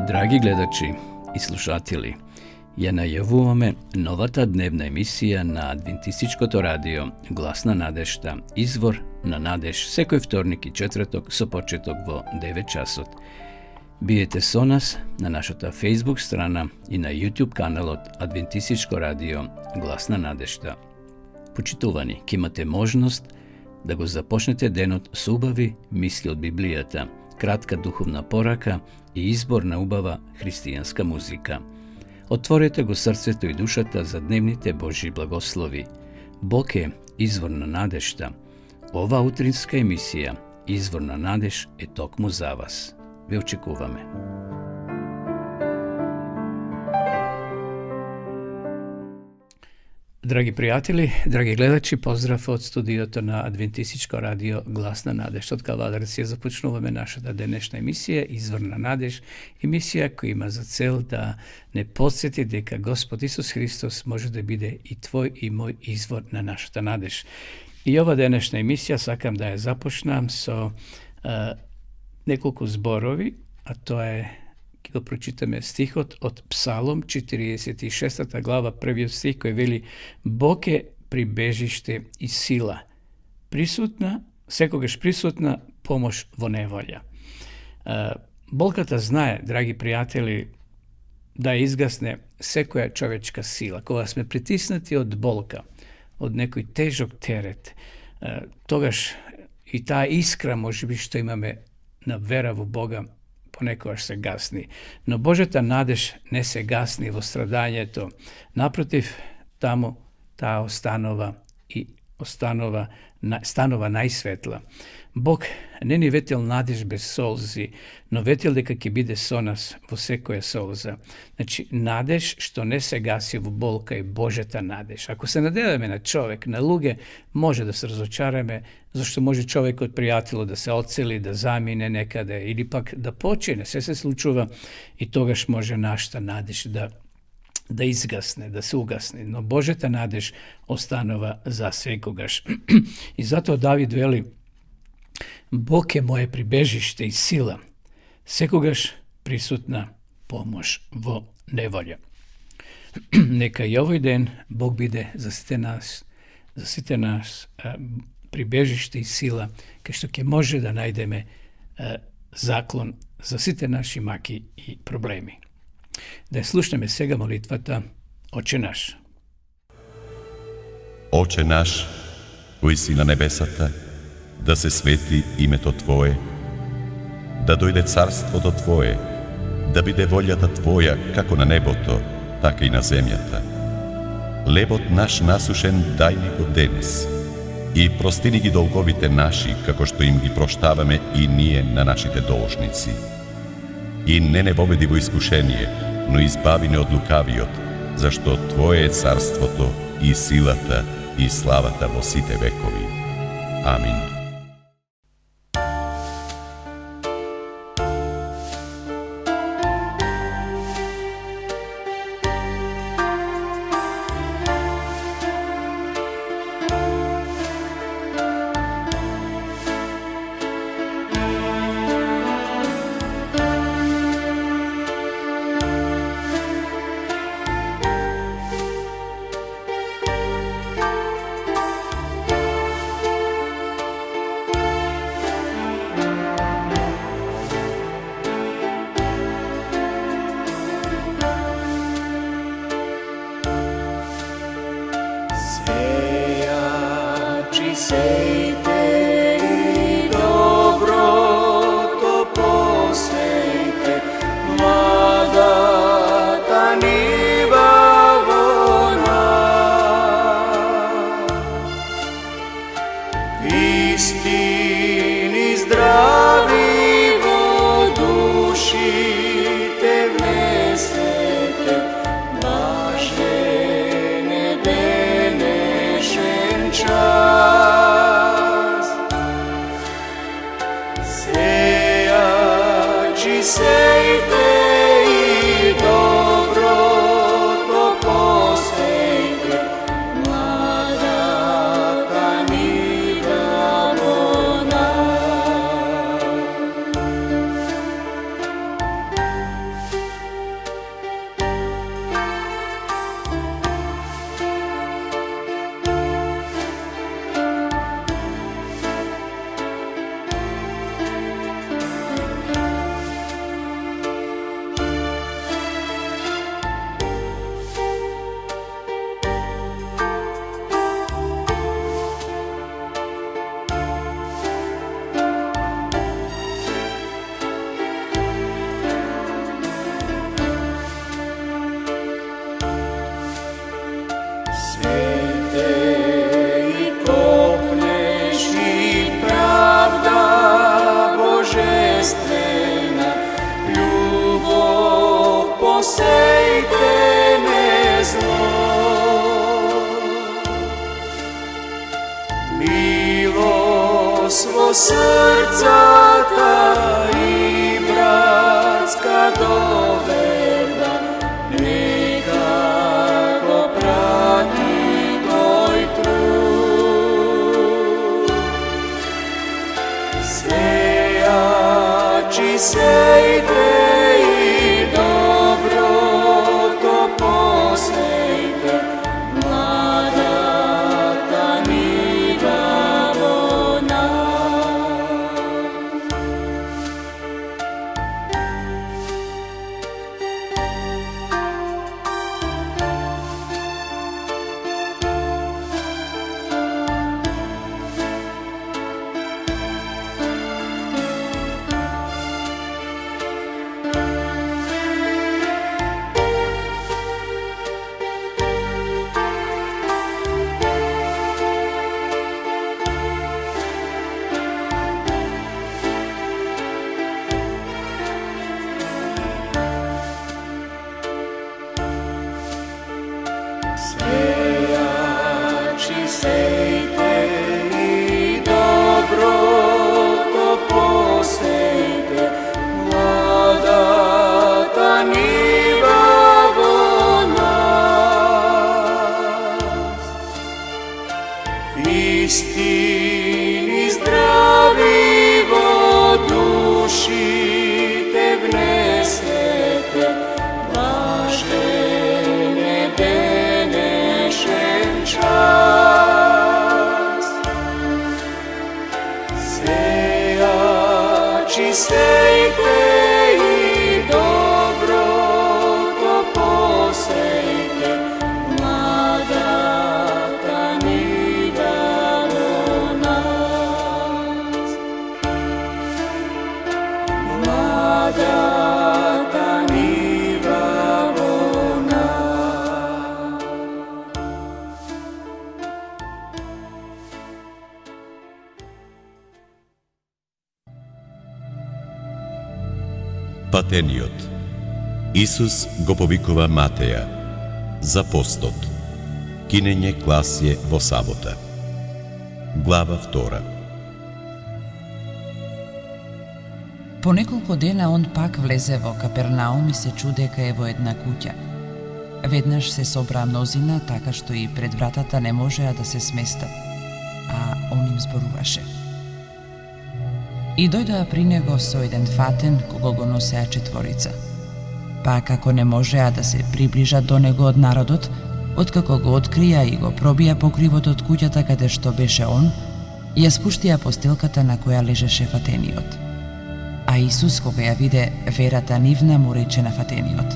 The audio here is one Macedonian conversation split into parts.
Драги гледачи и слушатели, ја најавуваме новата дневна емисија на Адвентистичкото радио Глас на надежта, извор на надеж, секој вторник и четврток со почеток во 9 часот. Биете со нас на нашата Facebook страна и на YouTube каналот Адвентистичко радио Глас на надежта. Почитувани, ќе имате можност да го започнете денот со убави мисли од Библијата, кратка духовна порака и избор на убава христијанска музика. Отворете го срцето и душата за дневните Божји благослови. Бог е извор на надежта. Ова утринска емисија, Извор на надеж, е токму за вас. Ве очекуваме. Драги пријатели, драги гледачи, поздрав од студиото на Адвентистичко радио Глас на надеж. Од Калвадарција започнуваме нашата денешна емисија, Извор на надеж, емисија која има за цел да не подсети дека Господ Исус Христос може да биде и твој и мој извор на нашата надеж. И ова денешна емисија сакам да ја започнам со неколку зборови, а тоа е, ќе го прочитаме стихот од Псалом 46 глава, првиот стих кој вели: Бог е прибежиште и сила, присутна, секогаш присутна помош во неволја. Болката знае, драги пријатели, да изгасне секоја човечка сила. Кога сме притиснати од болка, од некој тежок терет, тогаш и таа искра можеби што имаме на вера во Бога понекогаш се гасни. Но Божјата надеж не се гасни во страдањето. Напротив, таму таа станува најсветла. Бог не ни ветил надеж без солзи, но ветил дека ќе биде со нас во секоја солза. Значи, надеж што не се гаси во болка е Божјата надеж. Ако се надеваме на човек, на луѓе, може да се разочараме, зашто може човекот пријатело да се одсели, да замине некаде или пак да почине, се случува и тогаш може нашата надеж да изгасне, да се угасне. Но Божјата надеж останува за секогаш. И затоа Давид вели: Бог е моје прибежиште и сила, секогаш присутна помош во неволја. Нека и овој ден Бог биде за сите нас прибежиште и сила, кај што ќе може да најдеме заклон за сите наши маки и проблеми. Да слушнеме сега молитвата Оче наш. Оче наш, кој си на небесата, да се свети името Твое, да дојде царството Твое, да биде волјата Твоја како на небото, така и на земјата. Лебот наш насушен дај ни го денес и простини ги долговите наши, како што им ги проштаваме и ние на нашите должници. И не воведи во искушение, но избави не од лукавиот, зашто Твое е царството и силата и славата во сите векови. Амин. Mlada ta niva bona srcata i bratska doverba, nekako prati tvoj trud. Sejači sejte i dobro to posejte, mlada ta niva vona. Sejači sejte i dobro to posejte, mlada ta niva vo nas. Istini zdravi vo duši te vnesete, blažene benešen čas. Sejači sejte i dobro to posejte, mlada ta niva vo nas. Mlada ta niva vo nas. Патениот. Исус го повикува Матеја за постот. Кинење класје во сабота. Глава 2. По неколку дена он пак влезе во Капернаум и се чуде дека е во една куќа. Веднаш се собра мнозина, така што и пред вратата не можеа да се сместат, а он им зборуваше. И дојдоа при него со еден фатен, кого го носеа четворица. Па како не можеа да се приближат до него од народот, откако го открија и го пробија покривот од куќата каде што беше он, ја спуштија постелката на која лежеше фатениот. А Исус, кога ја виде верата нивна, му рече на фатениот: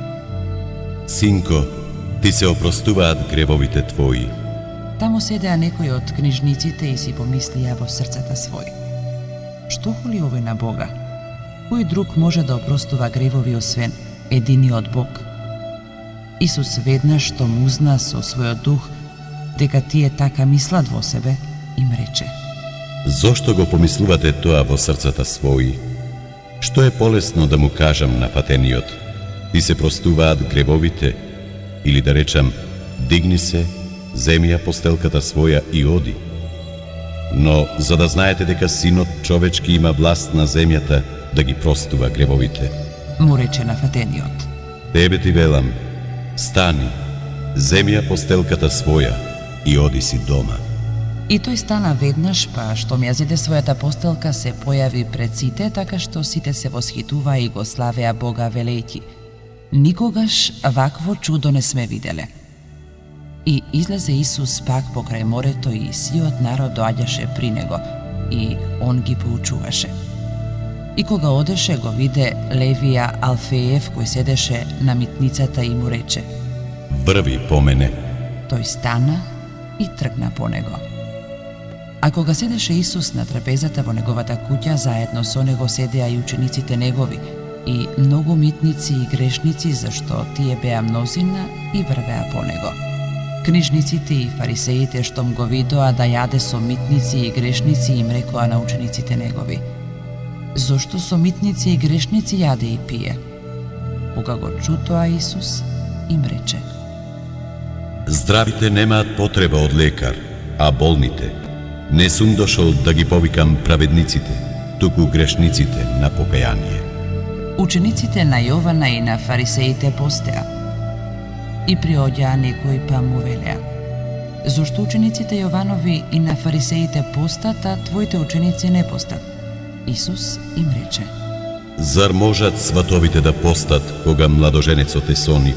Синко, ти се опростуваат гревовите твои. Таму седеа некои од книжниците и си помислија во срцата свој: што холи овој на Бога? Кој друг може да опростува гревови освен единиот Бог? Исус веднаш што му узна со својот дух дека тие така мислат во себе, им рече: Зошто го помислувате тоа во срцата своји? Што е полесно да му кажам на фатениот: ти се простуваат гревовите, или да речам: дигни се, земи ја постелката своја и оди? Но за да знаете дека Синот човечки има власт на земјата да ги простува гревовите. Му рече на фатениот: Тебе ти велам, стани, земи ја постелката своја и оди си дома. И тој стана веднаш, па што ја зеде својата постелка, се појави пред сите, така што сите се восхитува и го славеа Бога велејќи: никогаш вакво чудо не сме виделе. И излезе Исус пак покрај морето и сиот народ доаѓаше при него и он ги поучуваше. И кога одеше, го виде Левија Алфеев кој седеше на митницата и му рече: Врви по мене. Тој стана и тргна по него. А кога седеше Исус на трапезата во неговата куќа, заедно со него седеа и учениците негови, и многу митници и грешници, зашто тие беа мнозина и врвеа по него. Книжниците и фарисеите штом го видоа да јаде со митници и грешници, им рекоа на учениците негови: зошто со митници и грешници јаде и пие? Кога го чу тоа Исус, им рече: Здравите немаат потреба од лекар, а болните. Не сум дошол да ги повикам праведниците, туку грешниците на покаяние. Учениците на Јована и на фарисеите постеа. И приоѓаа некои па му велеа: зошто учениците Јованови и на фарисеите постат, а твоите ученици не постат? Исус им рече: Зар можат сватовите да постат кога младоженецот е сонив?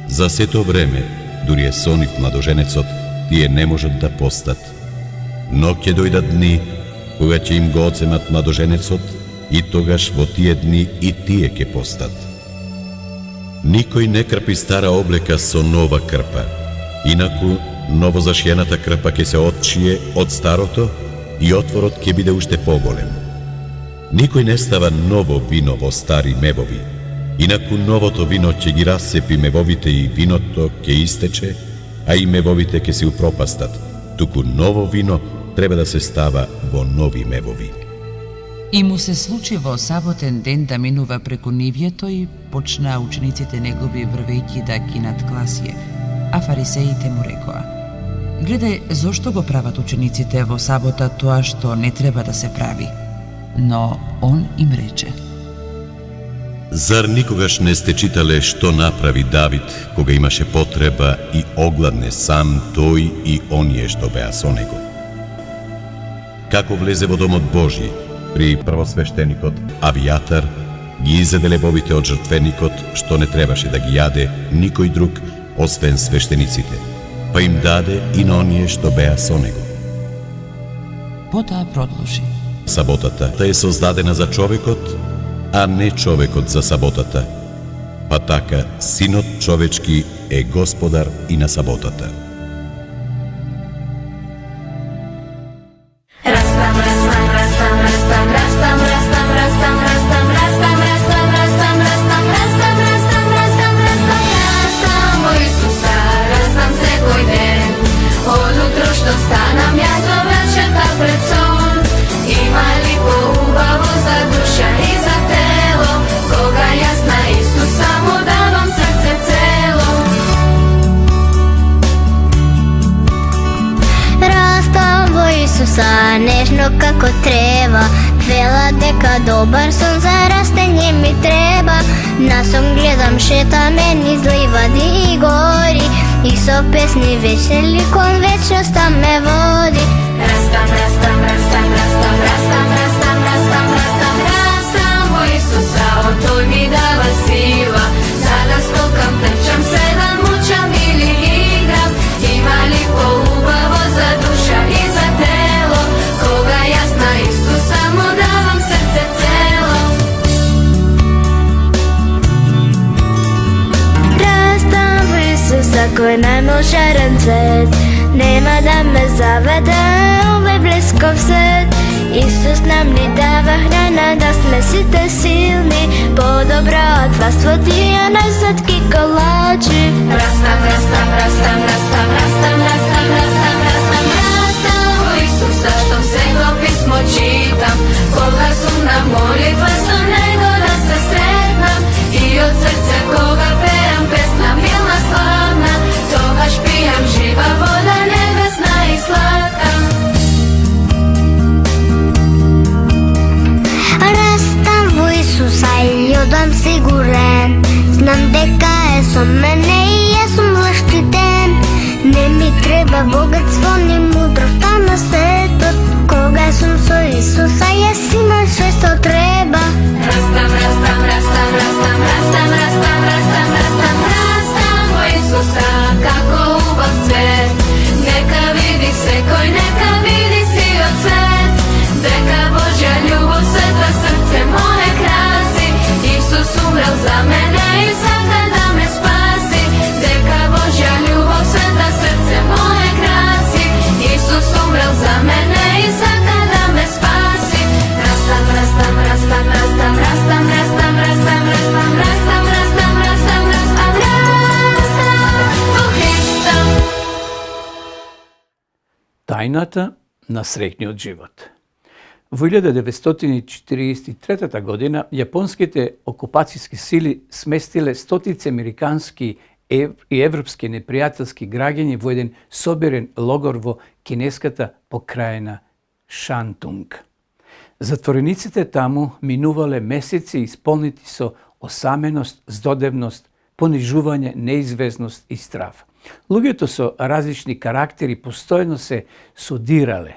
За сето време, дури е сонив младоженецот, тие не можат да постат. Но ќе дојдат дни кога ќе им го оцемат младоженецот и тогаш во тие дни и тие ќе постат. Никој не крпи стара облека со нова крпа, инаку новозашјената крпа ќе се отчие од старото и отворот ќе биде уште поголем. Никој не става ново вино во стари мевови, инаку новото вино ќе ги рассепи мевовите и виното ќе истече, а и мевовите ќе се упропастат, туку ново вино треба да се става во нови мевови. И му се случи во саботен ден да минува преку нивјето и почнаа учениците негови врвејќи да кинат класие, а фарисеите му рекоа: гледај зошто го прават учениците во сабота тоа што не треба да се прави. Но он им рече: Зар никогаш не сте читале што направи Давид кога имаше потреба и огладне сам тој и оние што беа со него? Како влезе во домот Божји, при првосвештеникот Авијатар, ги изеде лебовите од жртвеникот, што не требаше да ги јаде никој друг, освен свештениците, па им даде и на оние што беа со него. Потоа продолжи: Саботата е создадена за човекот, а не човекот за саботата. Па така, Синот човечки е господар и на саботата. Исуса нежно како трева, вела дека добар сон за растење ми треба. На сон гледам, шетаме низ ливади и гори, и со песни вечни ликон вечноста ме води. Растам, растам, растам, растам, растам, растам, растам, растам, растам во Исуса, од тој ми дава сила, за да скокам, трчам, седам, мучам или играм. Има ли поубаво за душа и за тело, кога јас на Исуса му давам срце цело. Растам во Исуса кој најмилшарен цвет, нема да ме заведе овој блесков свет. Исус нам ни дава храна да сме сите силни, подобро од фаст-фуд и најсладки колачи. Растам, растам, растам, растам, растам, растам, растам, растам, растам во Исуса, што се го писмо читам, кога сум на молитва со него да се сретнам, и од срце кога пеам песна милна славна, тогаш пијам жива вода небесна и сладка. Растам во Исуса и одам сигурен, знам дека е со мене и јас сум заштитен. Не ми треба богатство ни мудроста на светот, кога сум со Исуса јас имам све што треба. Растам, растам, растам, растам, растам, растам, растам, растам, растам во Исуса како убав цвет. Нека види секој, нека види сиот свет, дека Божја љубов светла срце моје краси. Исус умрел за мене и сака да ме спаси, дека Божја љубов светла срце моје краси. Исус умрел за мене и сака да ме спаси. Растам, растам, растам, растам, растам, растам, растам, растам, растам, растам, растам, растам, растам во Христа. Тајната на среќниот живот. Во 1943 година јапонските окупацијски сили сместиле стотици американски и европски непријателски граѓани во еден соберен логор во кинеската покрајна Шантунг. Затворениците таму минувале месеци исполнети со осаменост, здодевност, понижување, неизвестност и страв. Луѓето со различни карактери постојано се судирале.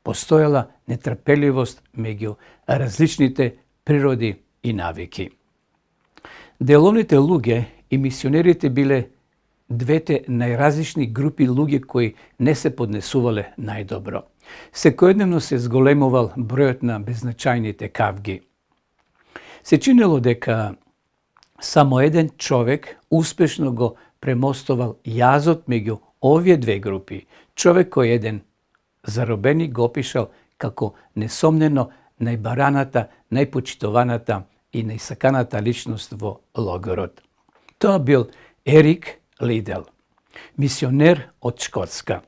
Постојала нетрпеливост меѓу различните природи и навики. Деловните луѓе и мисионерите биле двете најразлични групи луѓе кои не се поднесувале најдобро. Секојдневно се зголемувал бројот на беззначајните кавги. Се чинело дека само еден човек успешно го премостувал јазот меѓу овие две групи. Човек кој еден заробеник го опишал како несомнено најбараната, најпочитуваната и најсаканата личност во логорот. Тоа бил Ерик Лидел, мисионер од Шкотска.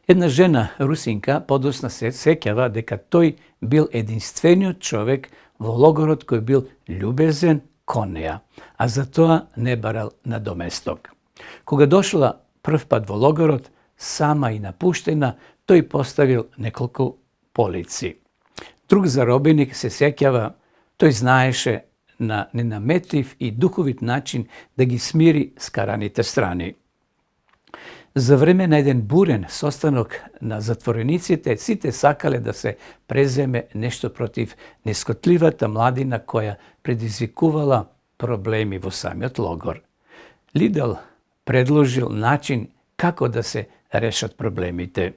Една жена русинка подосна се сеќава дека тој бил единствениот човек во логорот кој бил љубезен кон неа, а за тоа не барал надоместок. Кога дошла прв пат во логорот, сама и напуштена, тој поставил неколку полици. Друг заробеник се сеќава, тој знаеше на ненаметлив и духовит начин да ги смири скараните страни. За време на еден бурен состанок на затворениците, сите сакале да се преземе нешто против нескотливата младина која предизвикувала проблеми во самиот логор. Лидел предложил начин како да се решат проблемите.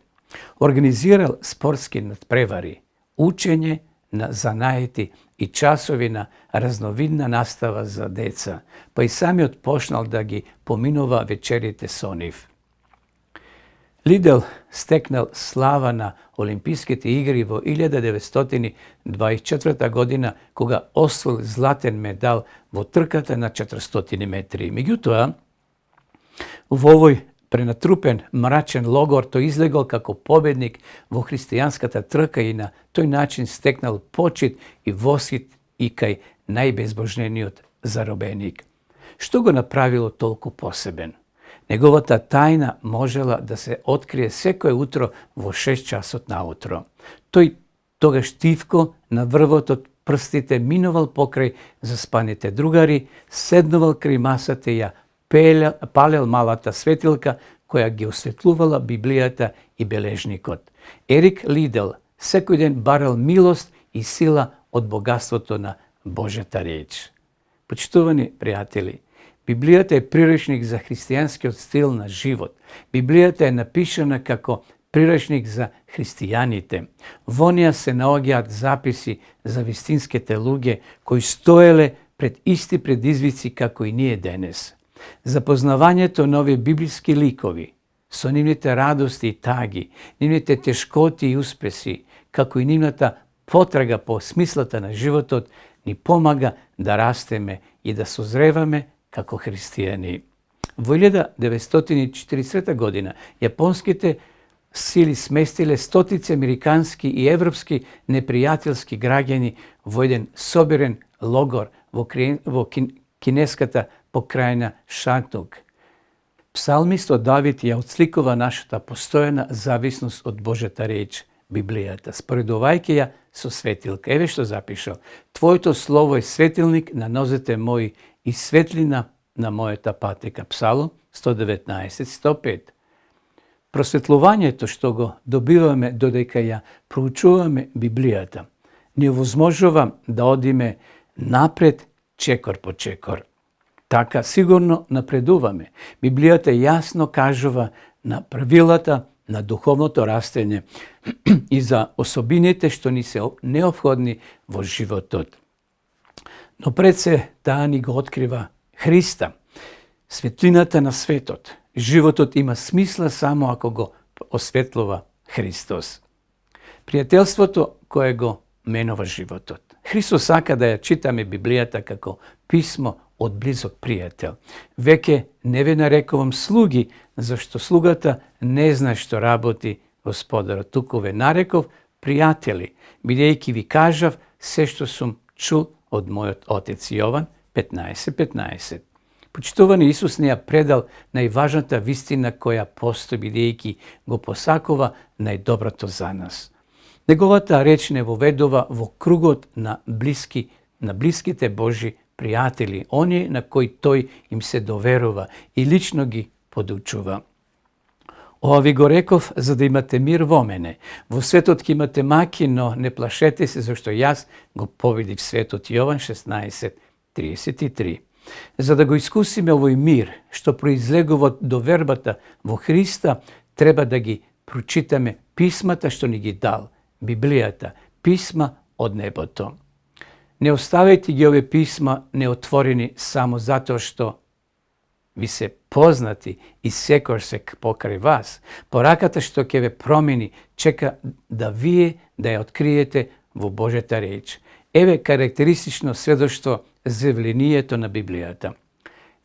Организирал спортски надпревари, учење на занаети и часови на разновидна настава за деца, па и самиот почнал да ги поминува вечерите со нив. Лидел стекнал слава на Олимписките игри во 1924 година, кога освоил златен медал во трката на 400 метри. Меѓутоа, во овој пренатрупен мрачен логор тој излегол како победник во христијанската трка и на тој начин стекнал почит и восхит и кај најбезбожнениот заробеник. Што го направило толку посебен? Неговата тајна можела да се открие секое утро во 6 часот наутро. Тој тогаш тивко на врвот од прстите минувал покрај заспаните другари, седнувал крај масата и ја палел малата светилка која ги осветлувала Библијата и бележникот. Ерик Лидел секој ден барал милост и сила од богатството на Божјата реч. Почитувани пријатели, Библијата е приречник за христијанскиот стил на живот. Библијата е напишана како приречник за христијаните. Во неа се наоѓаат записи за вистинските луѓе кои стоеле пред исти предизвици како и ние денес. Запознавањето на овие библиски ликови, со нивните радости и таги, нивните тешкоти и успеси, како и нивната потрага по смислата на животот, ни помага да растеме и да созреваме како христијани. Во 1940 година јапонските сили сместиле стотици американски и европски непријателски граѓани во еден соберен логор во кинеската покрајна Шантунг. Псалмистот Давид ја отсликува нашата постојана зависност од Божјата реч, Библијата, споредувајќи ја со светилка. Еве што запишал: Твоето слово е светилник на нозете мои и светлина на мојата патека. Псалом 119:105. Просветлувањето што го добиваме додека ја проучуваме Библијата ни овозможува да одиме напред чекор по чекор. Така сигурно напредуваме. Библијата јасно кажува на правилата на духовното растење и за особините што ни се неопходни во животот. Но пред се таа ни го открива Христа, светлината на светот. Животот има смисла само ако го осветлува Христос. Пријателството кое го менува животот. Христос сака да ја читаме Библијата како писмо од близок пријател. Веќе не ве нарекувам слуги, зашто слугата не знае што работи Господарот, туку ве нареков пријатели, бидејќи ви кажав се што сум чул од мојот Отец. Јован 15:15. Почитувани Исус не ја предал најважната вистина која постои, бидејќи го посакува најдоброто за нас. Неговата реч не воведува во кругот на блиските Божи пријатели, оние на кои тој им се доверува и лично ги подучува. Ова ви го реков за да имате мир во мене. Во светот ќе имате маки, но не плашете се, зашто јас го победив светот. Јован 16:33. За да го искусиме овој мир, што произлегува од довербата во Христа, треба да ги прочитаме писмата што ни ги дал, Библијата, писма од небото. Не оставајте ги овие писма неотворени само затоа што ви се познати и секојаш се покрај вас. Пораката што ќе ве промени чека да вие да ја откриете во Божјата реч. Еве карактеристично сведоштво за явлението на Библијата.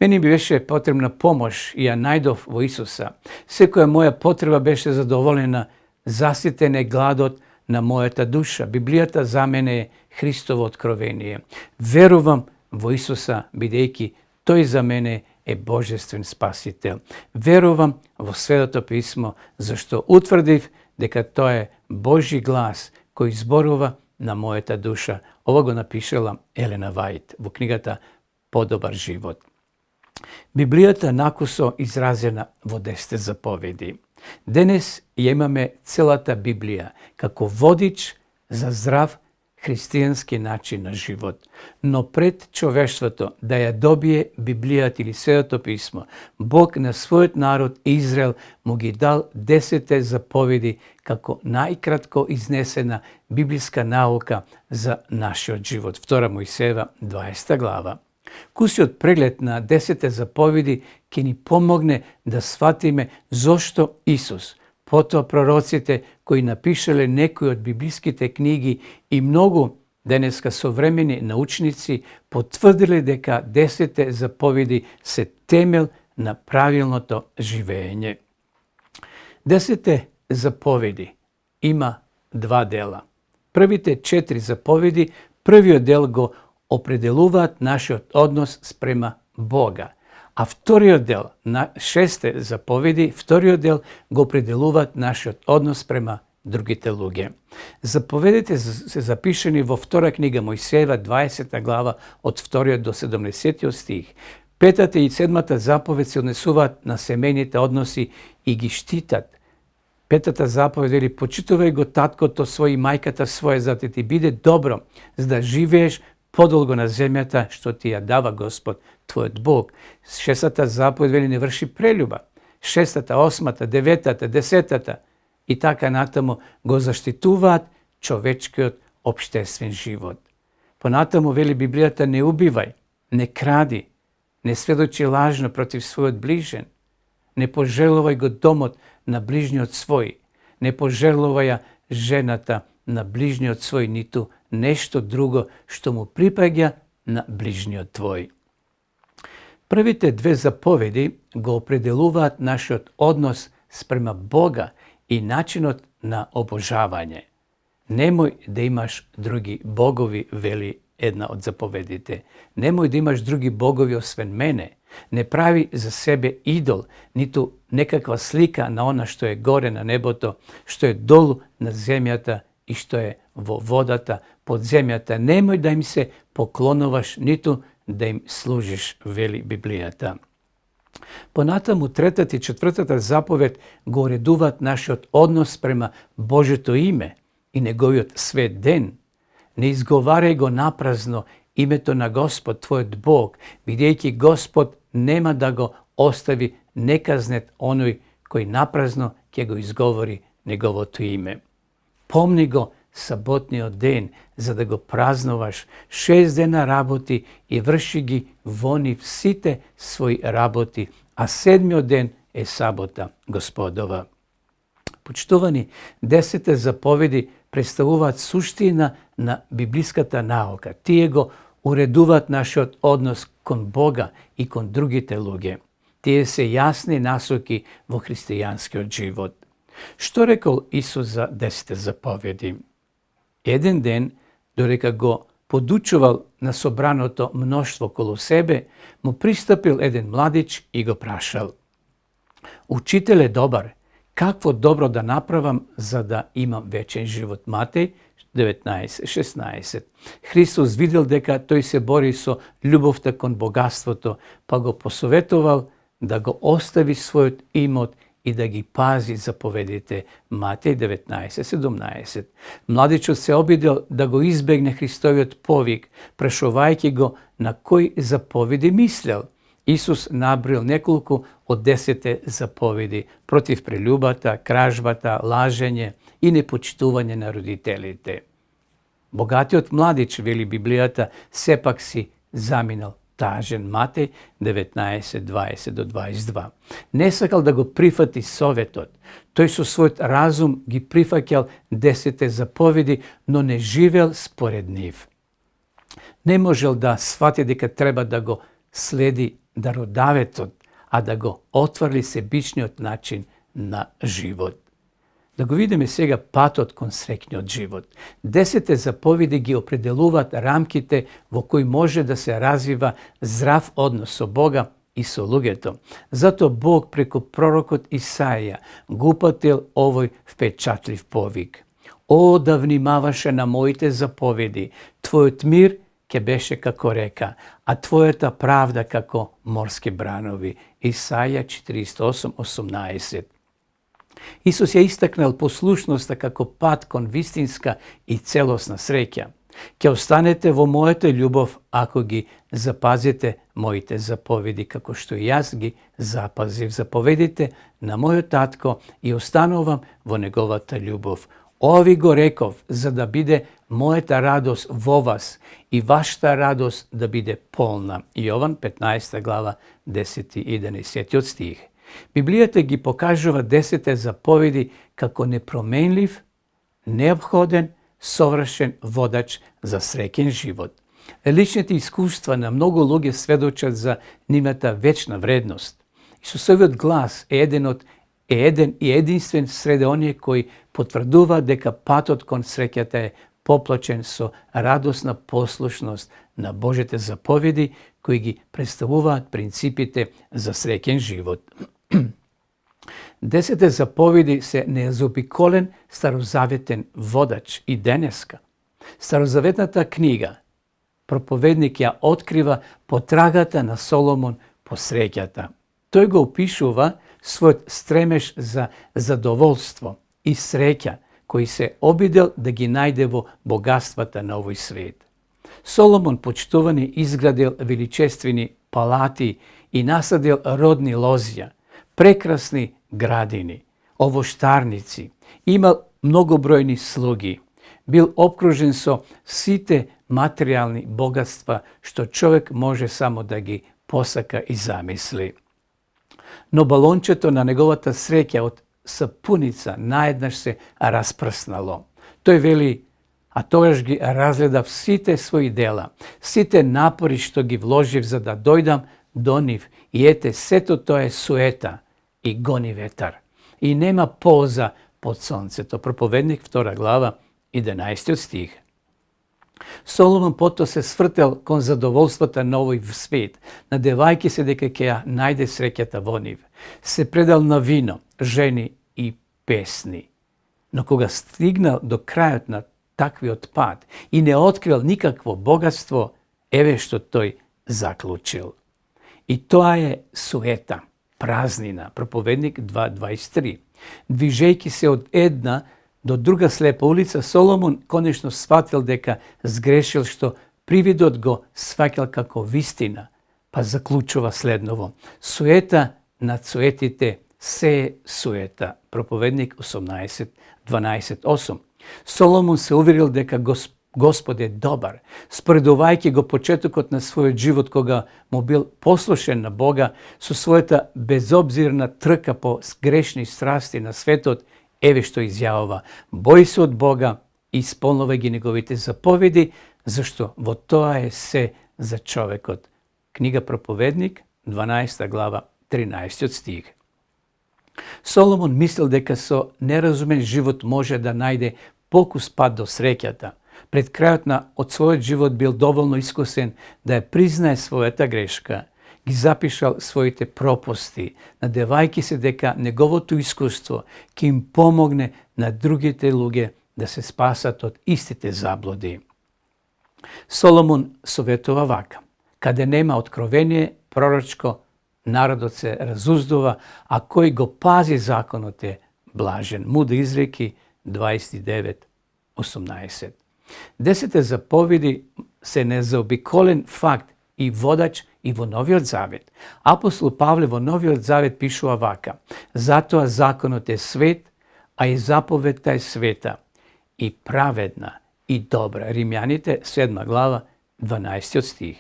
Мене ми беше потребна помош и ја најдов во Исуса. Секоја моја потреба беше задоволена, заситен е гладот на мојата душа. Библијата за мене е Христово откровение. Верувам во Исуса, бидејќи тој за мене е божествен спасител. Верувам во Светото писмо, зашто утврдив дека тоа е Божји глас кој зборува на мојата душа. Ова го напишала Елена Вајт во книгата Подобар живот. Библијата накусо изразена во 10 заповеди. Денес ја имаме целата Библија како водич за здрав христијански начин на живот. Но пред човештвото да ја добие Библијата или Светото писмо, Бог на својот народ Израел му ги дал 10 заповеди како најкратко изнесена библиска наука за нашиот живот. 2 Мојсеева 20 глава. Кусиот преглед на 10 заповеди ќе ни помогне да сватиме зошто Исус, потоа пророците кои напишале некои од библиските книги и многу денеска современи научници потврдиле дека 10 заповеди се темел на правилното живење. 10 заповеди има два дела. Првите 4 заповеди, првиот дел го определуваат нашиот однос спрема Бога, а вториот дел, на 6 заповеди, вториот дел го определуваат нашиот однос спрема другите луѓе. Заповедите се запишени во втора книга Мојсеева, 20 глава, од 2 до 17 стих. 5 и 7 заповед се однесуваат на семејните односи и ги штитат. 5 заповед вели: почитувај го таткото свој и мајката своја, за да ти биде добро, за да живееш подолго на земјата што ти ја дава Господ твојот Бог. 6 заповед вели: не врши прелюба. 6, 8, 9, 10 и така натаму го заштитуваат човечкиот општествен живот. Понатаму вели Библијата: не убивај, не кради, не сведочи лажно против својот ближен, не пожелувај го домот на ближниот свој, не пожелувај ја жената на ближниот свој, ниту нешто друго што му припаѓа на ближниот твој. Првите 2 заповеди го определуваат нашиот однос спрема Бога и начинот на обожавање. Немој да имаш други богови, вели една од заповедите. Немој да имаш други богови освен мене. Не прави за себе идол, ниту некаква слика на она што е горе на небото, што е долу на земјата и што е во водата под земјата. Немој да им се поклонуваш, ниту да им служиш, вели Библијата. Понатаму 3 и 4 заповед го уредуваат нашиот однос према Божето име и неговиот свет ден. Не изговарај го напразно името на Господ твојот Бог, бидејќи Господ нема да го остави неказнет оној кој напразно ќе го изговори неговото име. Помни го саботниот ден, за да го празнуваш. 6 дена работи и врши ги во нив сите своји работи, а 7-миот ден е сабота Господова. Почитувани, 10 заповеди представуваат суштина на библиската наука. Тие го уредуваат нашиот однос кон Бога и кон другите луѓе. Тие се јасни насоки во христијанскиот живот. Што рекол Исус за 10 заповеди? Еден ден, додека го подучувал на собраното мноштво околу себе, му пристапил еден младич и го прашал: Учителе добар, какво добро да направам за да имам вечен живот? Матеј 19:16. Христос видел дека тој се бори со љубовта кон богатството, па го посоветувал да го остави својот имот и да ги пази заповедите. Матеј 19:17. Младичот се обидел да го избегне Христовиот повик, прашувајќи го на кој заповеди мислел. Исус набрил неколку од 10 заповеди против прелюбата, кражбата, лажење и непочитување на родителите. Богатиот младич, вели Библијата, сепак си заминал тажен. Матеј 19:20-22. Не сакал да го прифати советот. Тој со својот разум ги прифаќал 10 заповеди, но не живел според нив. Не можел да свати дека треба да го следи дародаветот, а да го отврли себичниот начин на живот. Да го видиме сега патот кон среќниот живот. 10 заповеди ги определуваат рамките во кои може да се развива здрав однос со Бога и со луѓето. Затоа Бог преку пророкот Исаија го упатил овој впечатлив повик. О, да внимаваше на моите заповеди, твојот мир ќе беше како река, а твојата правда како морски бранови. Исаја 48:18. Исус ја истакнал послушноста како пат кон вистинска и целосна среќа. Ќе останете во мојата љубов ако ги запазите моите заповеди, како што и јас ги запазив заповедите на мојот татко и останувам во неговата љубов. Ови го реков за да биде мојата радост во вас и вашата радост да биде полна. Јован 15 глава 10 и 11 стих. Библијата ги покажува 10 заповеди како непроменлив, неопходен, совршен водач за среќен живот. Личните искуства на многу луѓе сведочат за нивната вечна вредност. Исусовиот глас е еден и единствен среде оние кои потврдува дека патот кон среќата е поплачен со радосна послушност на Божите заповеди кои ги представуваат принципите за среќен живот. 10 заповеди се незаобиколен старозаветен водач и денеска. Старозаветната книга проповедник ја открива потрагата на Соломон по среќата. Тој го опишува својот стремеж за задоволство и среќа кој се обидел да ги најде во богатствата на овој свет. Соломон, почитувани, изградил величествени палати и насадил родни лозја, прекрасни градини, овоштарници, имал многобројни слуги, бил обкружен со сите материјални богатства што човек може само да ги посака и замисли. Но балончето на неговата среќа од сапуница наеднаш се распрснало. Тој вели, а тогаш ги разгледав сите своји дела, сите напори што ги вложив за да дојдам до нив и ете, сето тоа е суета и гони ветар. И нема полза под сонцето. Проповедник 2 глава 11 стих. Соломон потоа се свртел кон задоволствата на овој свет, надевајќи се дека ќе ја најде среќата во нив. Се предал на вино, жени и песни. Но кога стигнал до крајот на таквиот пат и не открил никакво богатство, еве што тој заклучил. И тоа е суета, празнина. Проповедник 2:23. Движејќи се од една до друга слепа улица, Соломон конечно сватил дека сгрешил што привидот го сваќал како вистина, па заклучува следново. Суета над суетите се е суета. Проповедник 18:12-8. Соломон се уверил дека Господ е добар, споредувајќи го почетокот на својот живот кога му бил послушен на Бога со својата безобзирна трка по грешни страсти на светот. Еве што изјавува: бој се од Бога и исполнувај ги неговите заповеди, зашто во тоа е се за човекот. Книга Проповедник 12 глава 13 стих. Соломон мислел дека со неразумен живот може да најде покус пат до среќата. пред крајот од својот живот бил доволно искусен да ја признае својата грешка, ги запишал своите пропусти, надевајќи се дека неговото искуство ќе им помогне на другите луѓе да се спасат од истите заблуди. Соломон советува вака: каде нема откровение пророчко, народот се разуздува, а кој го пази законот е блажен. Мудри изреки 29:18. 10 заповеди се незаобиколен факт и водач и во Новиот Завет. Апостол Павле во Новиот Завет пишува вака: затоа законот е свет, а и заповедта е света и праведна и добра. Римјаните 7 глава 12 стих.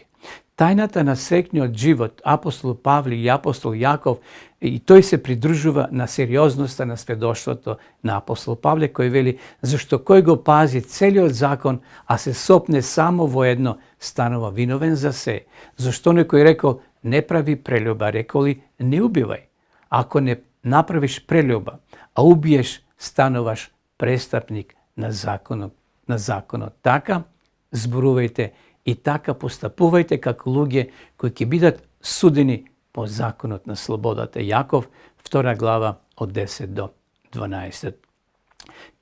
Тајната на среќниот живот апостол Павле и апостол Јаков, и тој се придружува на сериозноста на сведоштвото на апостол Павле, кој вели: зашто кој го пази целиот закон, а се сопне само во едно, станува виновен за се. Зашто некој рекол: не прави прелюба, рекол ли: не убивај. Ако не направиш прелюба, а убиеш, стануваш престапник на законот. Така зборувајте и така постапувајте како луѓе кои ќе бидат судени по законот на слободата. Јаков 2 глава од 10 до 12.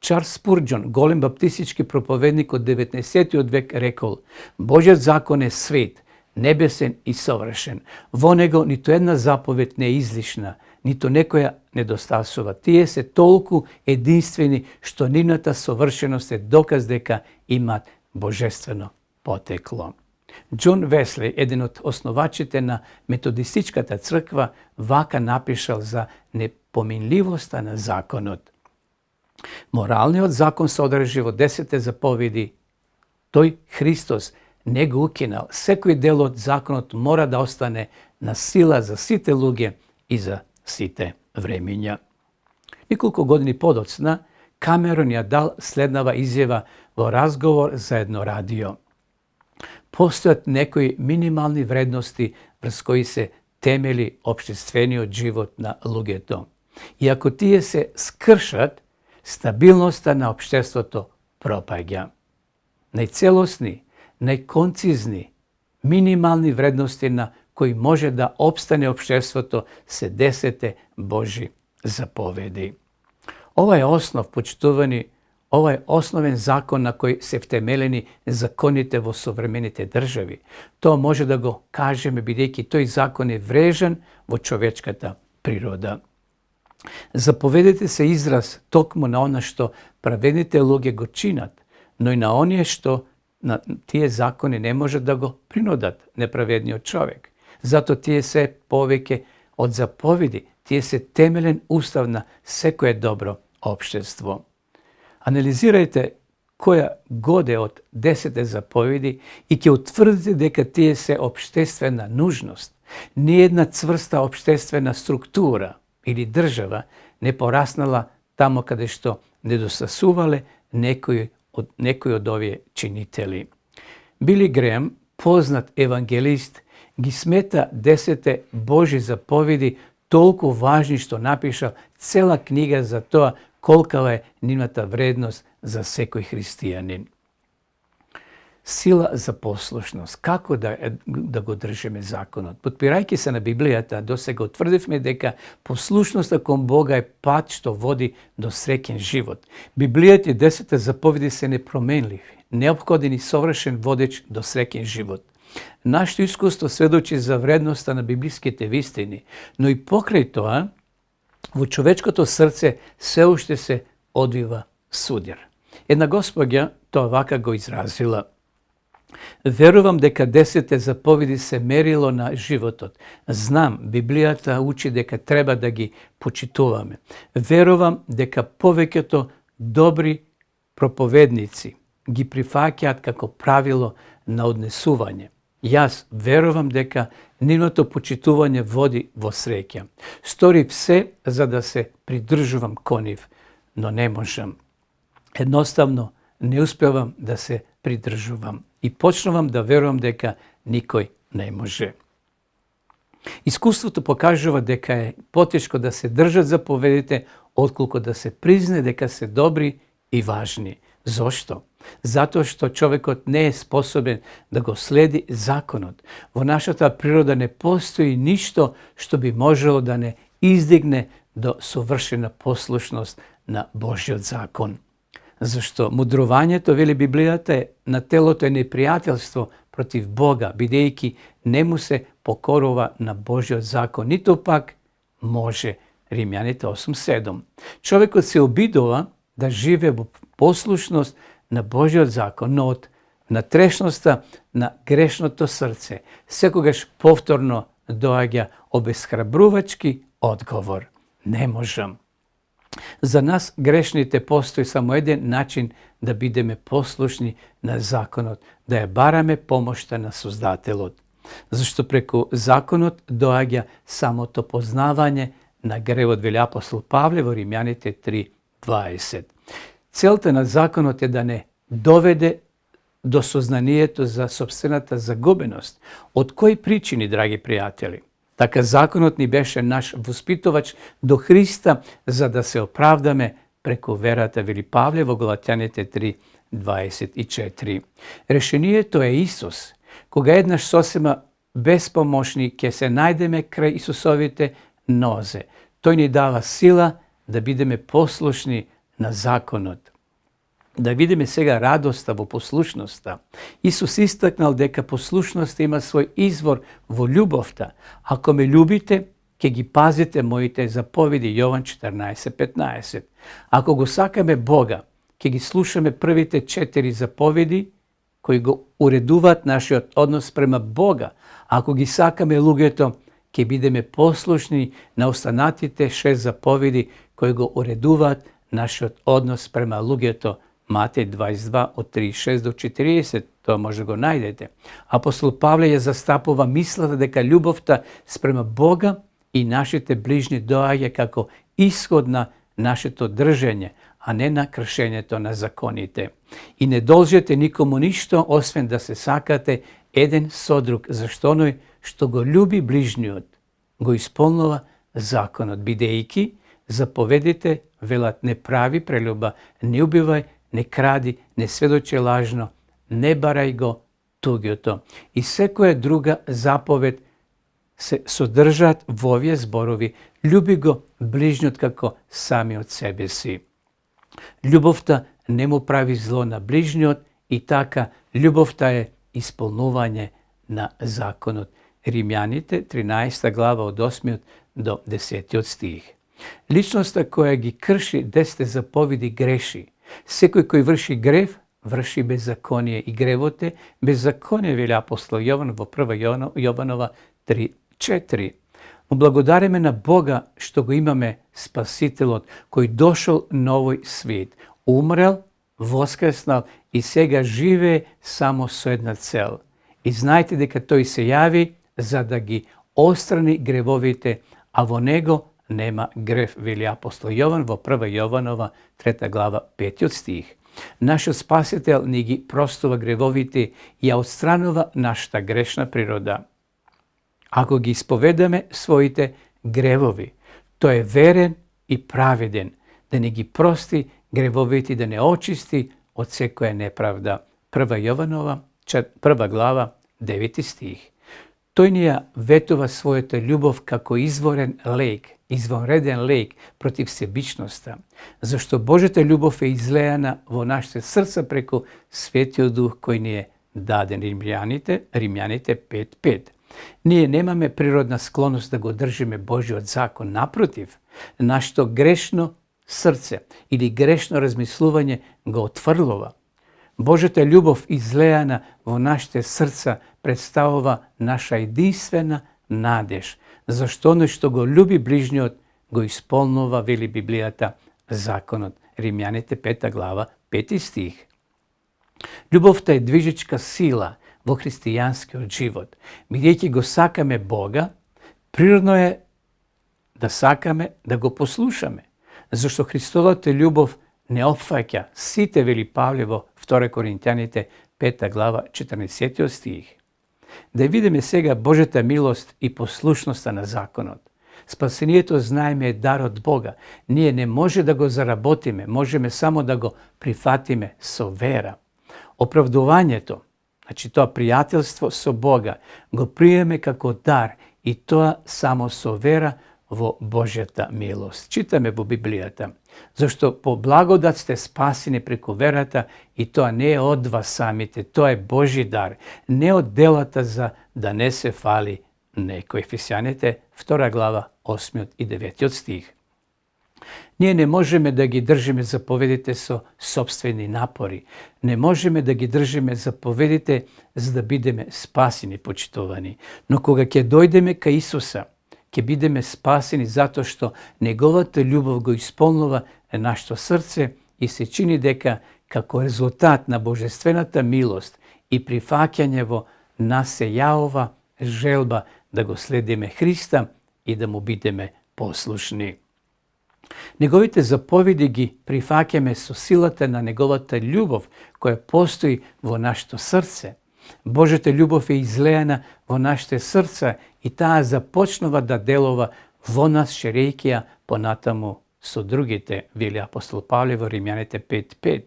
Чарлс Спурџон, голем баптистички проповедник од 19. век, рекол: Божјиот закон е свет, небесен и совршен. Во него ниту една заповед не е излишна, ниту некоја недостасува. Тие се толку единствени што нивната совршеност е доказ дека имаат божествено потекло. Џон Весли, еден од основачите на методистичката црква, вака напишал за непоминливоста на законот. Моралниот закон содржи во 10 заповеди. Тој, Христос, не го укинал. Секој дел од законот мора да остане на сила за сите луѓе и за сите времиња. Неколку години подоцна, Камерон ја дал следнава изјава во разговор за едно радио. Постојат некои минимални вредности врз кои се темели општествениот живот на луѓето. И ако тие се скршат, стабилноста на општеството пропаѓа. Најцелосни, најконцизни, минимални вредности на кои може да опстане општеството се 10 Божи заповеди. Ова е основ, почитувани, ова е основен закон на кој се втемелени законите во современите држави. Тоа може да го кажеме бидејќи тој закон е врежан во човечката природа. Заповедите се израз токму на она што праведните луѓе го чинат, но и на оние што на тие закони не можат да го принудат неправедниот човек. Зато тие се повеќе од заповеди, тие се темелен устав на секое добро општество. Анализирајте која годе од 10 заповеди и ќе утврдите дека тие се општествена нужност. Ниедна цврста општествена структура или држава не пораснала тамо каде што недостасувале некои од овие чинители. Били Греам, познат евангелист, ги смета 10 Божи заповеди толку важни што напишал цела книга за тоа колкава е нивната вредност за секој христијанин. Сила за послушност. Како да го држиме законот? Подпирајќи се на Библијата, досега утврдивме дека послушноста кон Бога е пат што води до среќен живот. Библијата и 10 заповеди се непроменливи, неопходен и совршен водеч до среќен живот. Нашето искуство сведочи за вредноста на библиските вистини, но и покрај тоа, во човечкото срце се уште се одвива судир. Една госпоѓа тоа вака го изразила: верувам дека 10 заповеди се мерило на животот. Знам, Библијата учи дека треба да ги почитуваме. Верувам дека повеќето добри проповедници ги прифаќаат како правило на однесување. Јас верувам дека нивното почитување води во среќа. Сторив се за да се придржувам кон нив, но не можам. Едноставно не успевам да се придржувам и почнувам да верувам дека никој не може. Искуството покажува дека е потешко да се држат заповедите отколку да се призне дека се добри и важни. Зошто? Затоа што човекот не е способен да го следи законот. Во нашата природа не постои ништо што би можело да не издигне до совршена послушност на Божјиот закон. Зашто мудрувањето, вели Библијата, на телото е непријателство против Бога, бидејќи не му се покорува на Божјиот закон, ниту пак може. Римјаните 8:7. Човекот се обидува да живее во послушност на Божјиот закон, но од натрешноста на грешното срце секогаш повторно доаѓа обесхрабрувачки одговор. Не можам. За нас грешните постои само еден начин да бидеме послушни на законот, да ја бараме помошта на Создателот. Зашто преку законот доаѓа самото познавање на гревот, вели апостол Павле во Римјаните 3:20. Целта на законот е да не доведе до сознанието за собствената загубеност. Од кои причини, драги пријатели? Така законот ни беше наш воспитувач до Христа, за да се оправдаме преку верата, вели Павле во Галатјаните 3:24. Решението е Исус. Кога еднаш сосема безпомошни ќе се најдеме крај Исусовите нозе, тој ни дава сила да бидеме послушни на законот. Да видиме сега радоста во послушноста. Исус истакнал дека послушноста има свој извор во љубовта. Ако ме љубите, ќе ги пазите моите заповеди, Јован 14:15. Ако го сакаме Бога, ќе ги слушаме првите 4 заповеди кои го уредуваат нашиот однос према Бога. Ако ги сакаме луѓето, ќе бидеме послушни на останатите 6 заповеди кои го уредуваат нашиот однос према луѓето. Матеј 22 од 36 до 40, тоа може да го најдете. Апостол Павле ја застапува мислата дека љубовта спрема Бога и нашите ближни доаѓа како исход на нашето држење, а не на кршењето на законите. И не должите никому ништо, освен да се сакате еден со друг, зашто оној што го љуби ближниот, го исполнува законот, бидејќи заповедите велат: не прави прелюба, не убивај, не кради, не сведочи лажно, не барај го туѓото. И секоја друга заповед се содржаат во овие зборови: љуби го ближниот како самиот себе си. Љубовта не му прави зло на ближниот и така љубовта е исполнување на законот. Римјаните 13 глава од 8 до 10 стих. Личноста која ги крши 10 заповеди греши. Секој кој врши грев, врши беззаконие, и гревот е беззаконие, вели апостол Јован во 1 Јованова 3:4. Му благодариме на Бога што го имаме Спасителот, кој дошол на овој свет, умрел, воскреснал и сега живее само со една цел. И знаете дека тој се јави за да ги острани гревовите, а во него нема грев, вели апостол Јован во 1 Јованова 3 глава 5 стих. Нашиот Спасител ни ги простува гревовите и ја отстранува нашата грешна природа. Ако ги исповедаме своите гревови, тој е верен и праведен да ни ги прости гревовите и да не очисти од секоја неправда. 1 Јованова 1 глава 9 стих. Тој ни ја ветува својата љубов како изворен лек, извонреден лек против себичноста, зашто Божјата љубов е излејана во нашите срца преку Светиот Дух кој ни е даден. Римјаните 5:5. Ние немаме природна склоност да го држиме Божјиот закон, напротив, нашето грешно срце или грешно размислување го отфрлува. Божјата љубов излејана во нашите срца представува наша единствена надеж, зашто оној што го љуби ближниот го исполнува, вели Библијата, законот. Римјаните 5 глава 5 стих. Љубовта е движечка сила во христијанскиот живот. Бидејќи го сакаме Бога, природно е да сакаме да го послушаме, зашто Христовата љубов не опфаќа сите, вели Павле во 2 Коринтјаните 5 глава 14 стих. Да видиме сега Божјата милост и послушноста на законот. Спасението, знаеме, е дар од Бога. Ние не може да го заработиме, можеме само да го прифатиме со вера. Оправдувањето, значи тоа пријателство со Бога, го приеме како дар и тоа само со вера во Божјата милост. Читаме во Библијата. Зашто по благодат сте спасени преку верата и тоа не е од вас самите, тоа е Божи дар, не од делата за да не се фали некој. Ефесјаните 2 глава 8 и 9 стих. Ние не можеме да ги држиме заповедите со сопствени напори. Не можеме да ги држиме заповедите за да бидеме спасени, почитувани. Но кога ќе дојдеме кај Исуса, ќе бидеме спасени затоа што неговата љубов го исполнува нашето срце и се чини дека како резултат на божествената милост и прифаќање во нас се јавува желба да го следиме Христа и да му бидеме послушни. Неговите заповеди ги прифаќаме со силата на неговата љубов која постои во нашето срце. Божјата љубов е излеана во нашите срца и таа започнува да делува во нас, ширејќи ја понатаму со другите, вели апостол Павле во Римјаните 5:5.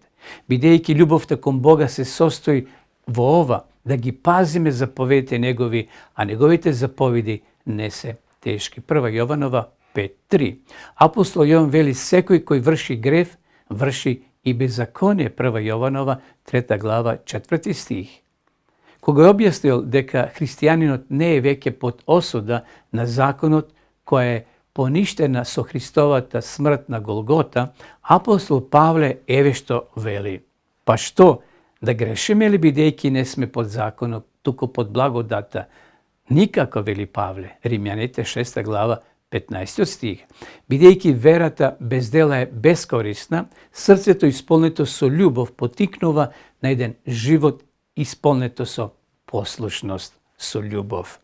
Бидејќи љубовта кон Бога се состои во ова, да ги пазиме заповедите негови, а неговите заповеди не се тешки. 1 Јованова 5:3. Апостол Јован вели секој кој врши грев, врши и беззаконие. 1 Јованова 3 глава 4 стих. Кога е објаснил дека христијанинот не е веќе под осуда на законот која е поништена со Христовата смрт на Голгота, апостол Павле еве што вели. Па што, да грешиме ли бидејќи не сме под законот, туку под благодата? Никако, вели Павле. Римјаните 6 глава 15 стих. Бидејќи верата без дела е бескорисна, срцето исполнето со љубов потикнува на еден живот исполнето со послушност, со љубов.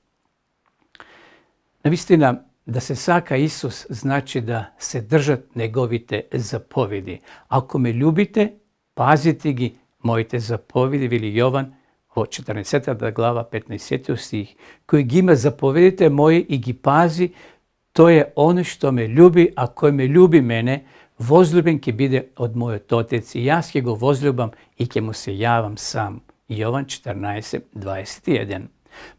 Навистина, да се сака Исус значи да се држат неговите заповеди. Ако ме љубите, пазите ги моите заповеди, вели Јован во 14 глава 15 стих. Кој ги има заповедите мои и ги пази, тој е оној што ме љуби, а кој ме љуби мене, возлюбен ќе биде од мојот Отец и јас ќе го возлюбам и ќе му се јавам сам. Јован 14:21.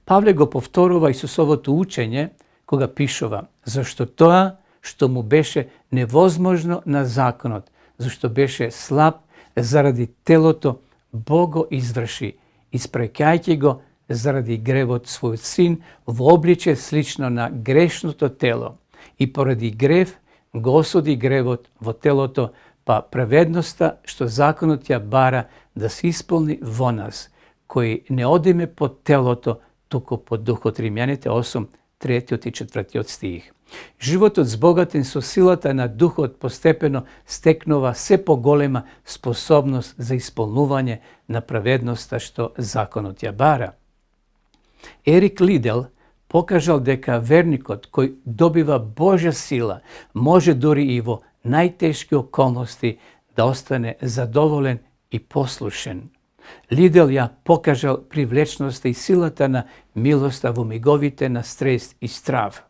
Павле го повторува Исусовото учење кога пишува, зашто тоа што му беше невозможно на законот, зашто беше слаб заради телото, Бог го изврши, испраќајќи го заради гревот својот син во обличе слично на грешното тело и поради грев го осуди гревот во телото, па праведноста што законот ја бара да се исполни во нас, кои не одиме под телото, туку под духот. Римјаните 8, 3 и 4 стих. Животот збогатен со силата на духот постепено стекнува се поголема способност за исполнување на праведноста што законот ја бара. Ерик Лидел покажал дека верникот кој добива Божја сила може дури и во најтешки околности да остане задоволен и послушен. Лидел ја покажал привлечноста и силата на милоста во миговите на стрес и страв.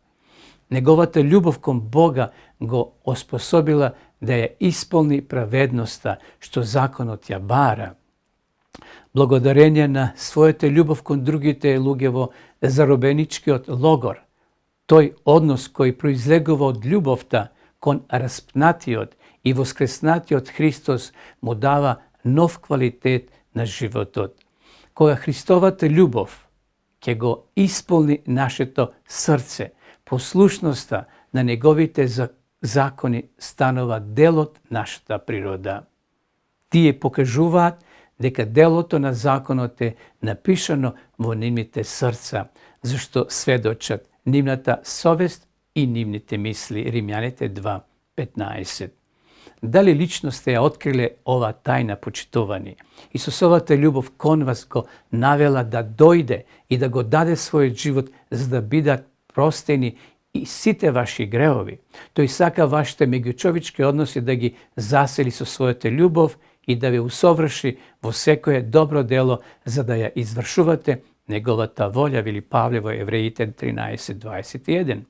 Неговата љубов кон Бога го оспособила да ја исполни праведноста што законот ја бара. Благодарение на својата љубов кон другите луѓе во заробеничкиот логор, тој однос кој произлегува од љубовта кон распнатиот и воскреснатиот Христос му дава нов квалитет на животот. Кога Христовата љубов ќе го исполни нашето срце, послушноста на неговите закони станува дел од нашата природа. Тие покажуваат дека делото на законот е напишано во нивните срца, зашто сведочат нивната совест и нивните мисли. Римјаните 2:15. Дали лично сте ја откриле ова тајна, почитувани? Исусовата љубов кон вас го навела да дојде и да го даде својот живот за да бидат простени и сите ваши греови. Тој сака вашите меѓучовички односи да ги засели со својата љубов и да ве усоврши во секое добро дело за да ја извршувате неговата волја, вели Павле во Евреите 13:21.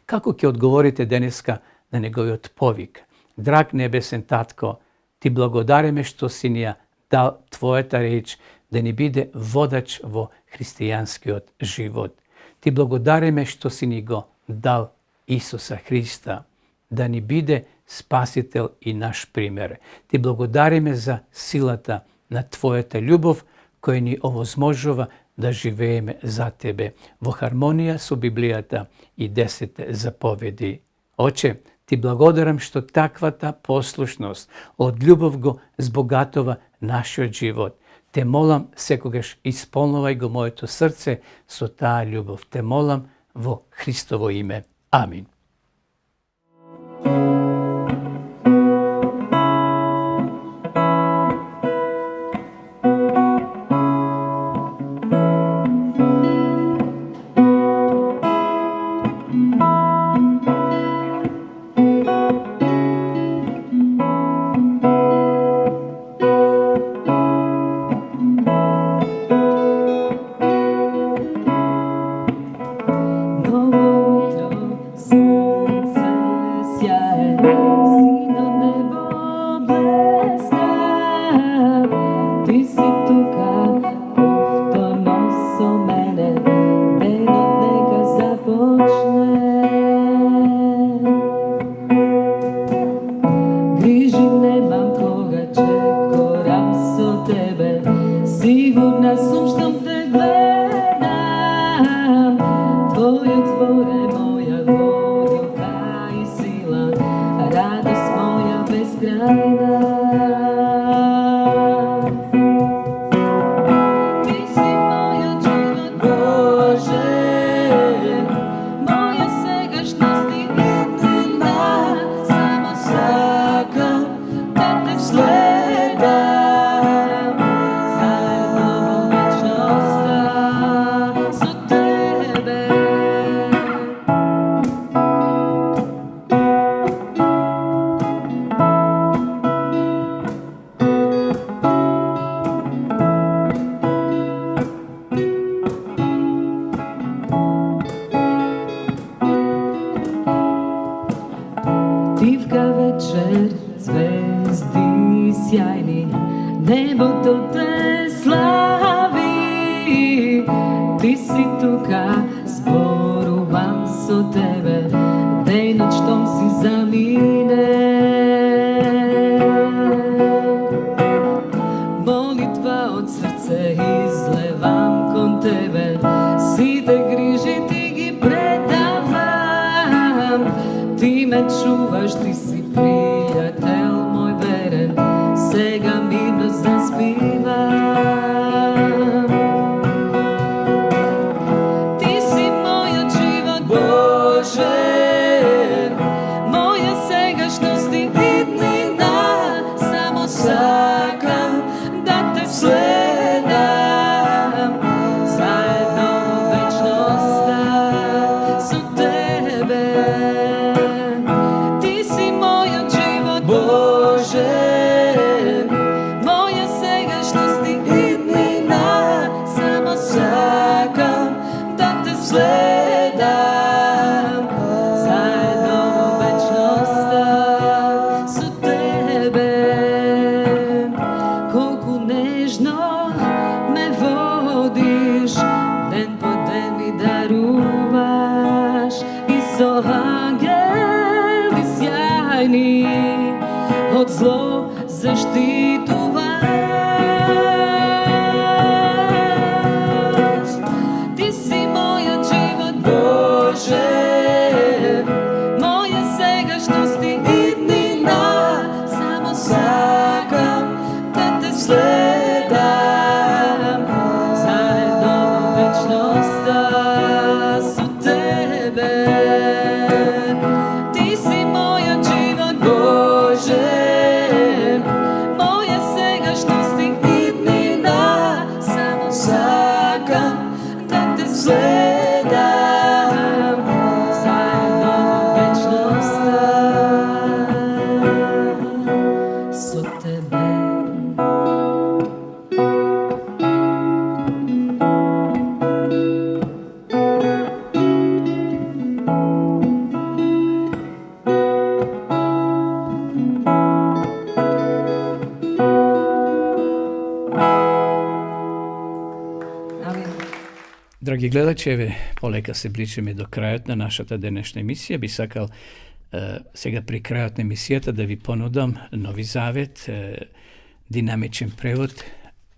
Како ќе одговорите денеска на неговиот повик? Драг небесен татко, ти благодариме што си ни ја дал Твојата реч да ни биде водач во христијанскиот живот. Ти благодариме што си ни го дал Исуса Христа, да ни биде спасител и наш пример. Ти благодариме за силата на Твојата љубов, која ни овозможува да живееме за Тебе во хармонија со Библијата и 10 заповеди. Оче, Ти благодарам што таквата послушност од љубов го збогатува нашиот живот. Те молам секогаш исполнувај го моето срце со таа љубов. Те молам во Христово име. Амин. Moja Драги гледачи, еве полека се ближиме до крајот на нашата денешна емисија. Би сакал сега при крајот на емисијата да ви понудам Нови Завет, динамичен превод,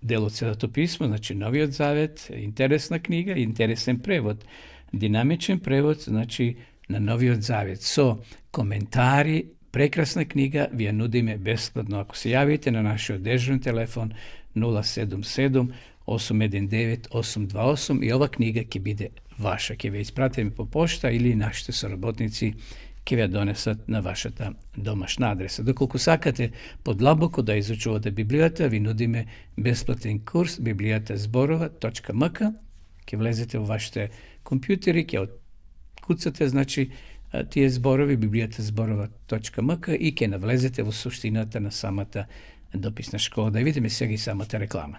дел од Светото писмо, значи Новиот Завет, интересна книга, интересен превод. Динамичен превод, значи на Новиот Завет, со коментари, прекрасна книга, ви ја нудиме бесплатно. Ако се јавите на нашиот дежурен телефон 077-819-828 и ова книга ќе биде ваша, ќе ве испратиме по пошта или нашите соработници ќе ве донесат на вашата домашна адреса. Доколку сакате подлабоко да изучувате Библијата, ви нудиме бесплатен курс библијатазборова.мк. Ќе влезете во вашите компјутери, ќе куцате, значи, тие зборови, библијатазборова.мк и ќе навлезете во суштината на самата дописна школа. Да видиме сега и самата реклама.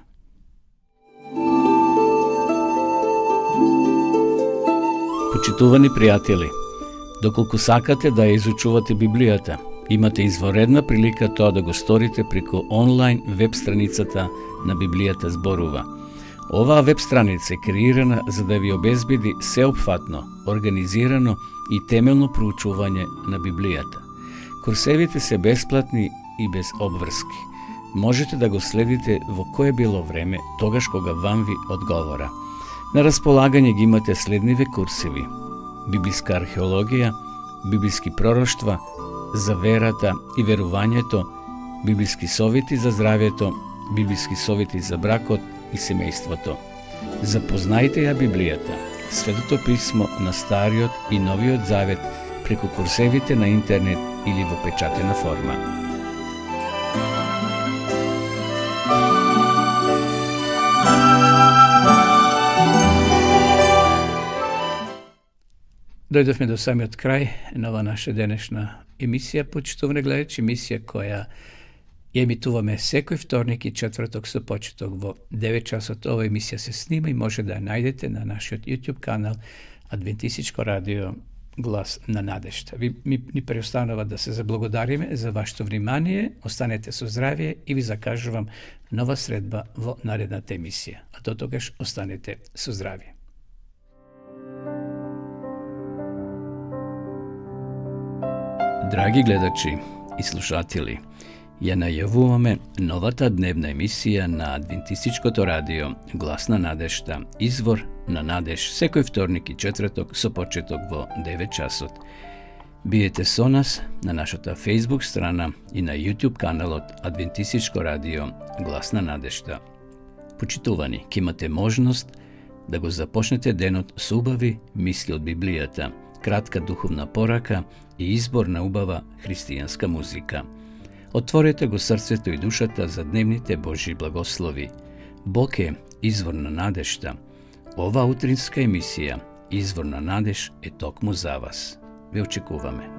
Почитувани пријатели, доколку сакате да ја изучувате Библијата, имате изворедна прилика тоа да го сторите преку онлайн веб страницата на Библијата зборува. Оваа веб страница е креирана за да ви обезбеди сеопфатно, организирано и темелно проучување на Библијата. Курсевите се бесплатни и без обврски. Можете да го следите во кое било време, тогаш кога вам ви одговора. На располагање ги имате следниве курсеви: библиска археологија, библиски пророштва, за верата и верувањето, библиски совети за здравјето, библиски совети за бракот и семејството. Запознајте ја Библијата, Светото писмо на Стариот и Новиот Завет преку курсевите на интернет или во печатена форма. Дојдовме до самиот крај на ова наша денешна емисија, почитувани гледачи, емисија која ја емитуваме секој вторник и четврток со почеток во 9 часот. Ова емисија се снима и може да ја најдете на нашиот YouTube канал Адвентистичко радио Глас на надежта. Ни преостанува да се заблагодариме за вашето внимание, останете со здравје и ви закажувам нова средба во наредната емисија. А до тогаш останете со здравје. Драги гледачи и слушатели, ја најавуваме новата дневна емисија на Адвентистичкото радио Глас на надежта, извор на надеж, секој вторник и четврток со почеток во 9 часот. Биете со нас на нашата Facebook страна и на YouTube каналот Адвентистичко радио Глас на надежта. Почитувани, ќе имате можност да го започнете денот со убави мисли од Библијата, кратка духовна порака и избор на убава христијанска музика. Отворете го срцето и душата за дневните Божји благослови. Бог е извор на надежта. Ова утринска емисија, Извор на надеж, е токму за вас. Ве очекуваме.